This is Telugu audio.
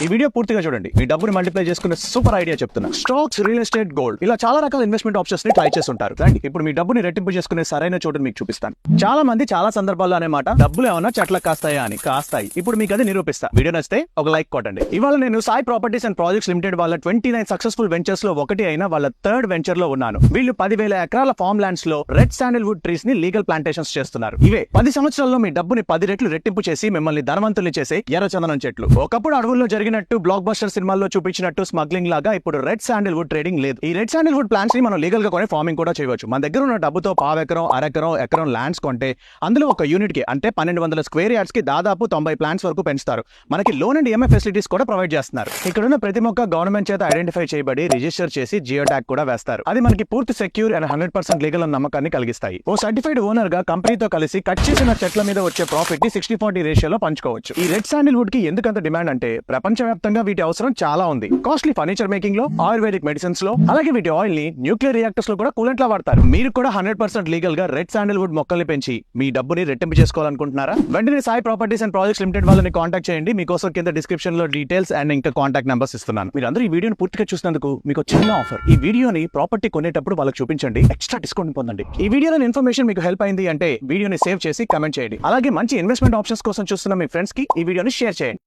ఈ వీడియో పూర్తిగా చూడండి, మీ డబ్బుని మల్టిప్లై చేసుకునే సూపర్ ఐడియా చెప్తున్నా. స్టాక్స్, రియల్ ఎస్టేట్, గోల్డ్ ఇలా చాలా రకాల ఇన్వెస్ట్మెంట్ ఆప్షన్స్ ని ట్రై చేస్తుంటారు. రండి ఇప్పుడు మీ డబ్బుని రెట్టింపు చేసుకునే సరైన చోటుని మీకు చూపిస్తాను. చాలా మంది చాలా సందర్భాల్లో అనేమాట డబ్బులు ఏమన్నా చెట్లకు కాస్తాయా అని. కాస్తాయి. ఇప్పుడు మీకు అది నిరూపిస్తా. వీడియో నచ్చితే ఒక లైక్ కొట్టండి. ఇవాళ నేను Sai properties and projects limited వాళ్ళ 29 సక్సెస్ఫుల్ వెంచర్స్ లో ఒకటి అయిన వాళ్ళ థర్డ్ వెంచర్ లో ఉన్నాను. వీళ్ళు 10,000 ఎకరాల ఫార్మ్ ల్యాండ్స్ లో రెడ్ శాండిల్వుడ్ ట్రీస్ ని లీగల్ ప్లాంటేషన్స్ చేస్తున్నారు. ఇవే 10 సంవత్సరాల్లో మీ డబ్బుని 10 రెట్లు రెట్టింపు చేసి మిమ్మల్ని ధనవంతుల్ని చేసే ఎర్రచందనం చెట్లు. ఒకప్పుడు అడవుల్లో జరిగినట్టు బ్లాక్ బస్టర్ సినిమాల్లో చూపించినట్టు స్మగ్లింగ్ లాగా ఇప్పుడు రెడ్ శాండిల్వుడ్ ట్రేడింగ్ లేదు. ఈ రెడ్ శాండిల్వుడ్ ప్లాంట్స్ ని మనం లీగల్ గా కొని ఫార్మింగ్ కూడా చేయవచ్చు. మన దగ్గర ఉన్న డబ్బుతో పావెకరం, అరెకరం, ఎకరం ల్యాండ్స్ కొంటే అందులో ఒక యూనిట్ కి అంటే 1200 స్క్వేర్ యార్డ్స్ కి దాదాపు 90 ప్లాంట్స్ వరకు పెంచుతారు. మనకి లోన్ అండ్ ఈఎంఐ ఫెసిలిటీస్ కూడా ప్రొవైడ్ చేస్తున్నారు. ఇక్కడ ఉన్న ప్రతి మొక్క గవర్నమెంట్ చేత ఐడెంటిఫై చేయబడి రిజిస్టర్ చేసి జియో ట్యాగ్ కూడా వేస్తారు. అది మనకి పూర్తి సెక్యూర్ అండ్ 100% లీగల్ అన్న నమ్మకాన్ని కలిగిస్తాయి. ఓ సర్టిఫైడ్ ఓనర్ గా కంపెనీతో కలిసి కట్ చేసిన చెట్ల మీద వచ్చే ప్రాఫిట్ ని 60-40 రేషియోలో పంచుకోవచ్చు. ఈ రెడ్ శాండిల్వుడ్ కి ఎందుకంత డిమాండ్ అంటే ప్రపంచవ్యాప్తంగా వీటి అవసరం చాలా ఉంది. కాస్ట్లీ ఫర్నిచర్ మేకింగ్ లో, ఆయుర్వేదిక్ మెడిసిన్స్ లో, అలాగే వీటి ఆయిల్ ని న్యూక్లియర్ రియాక్టర్స్ లో కూడా కూలెంట్ లా వాడతారు. మీరు కూడా 100% లీగల్ గా రెడ్ శాండిల్వుడ్ మొక్కల్ని పెంచి మీ డబ్బుని రెట్టింపు చేసుకోవాలనుకుంటున్నారా? వెంటనే Sai properties and projects limited వాళ్ళని కాంటాక్ట్ చేయండి. మీకోసం కింద డిస్క్రిప్షన్ లో డీటెయిల్స్ అండ్ ఇంకా కాంటాక్ట్ నెంబర్స్ ఇస్తున్నాను. మీరు అందరూ ఈ వీడియోని పూర్తిగా చూసినందుకు మీకు చిన్న ఆఫర్. ఈ వీడియోని ప్రాపర్టీ కొనేటప్పుడు వాళ్ళకి చూపించండి, ఎక్స్ట్రా డిస్కౌంట్ పొందండి. ఈ వీడియోలో ఇన్ఫర్మేషన్ మీకు హెల్ప్ అయింది అంటే వీడియోని సేవ్ చేసి కమెంట్ చేయండి. అలాగే మంచి ఇన్వెస్ట్మెంట్ ఆప్షన్స్ కోసం చూస్తున్న మీ ఫ్రెండ్స్ కి ఈ వీడియోని షేర్ చేయండి.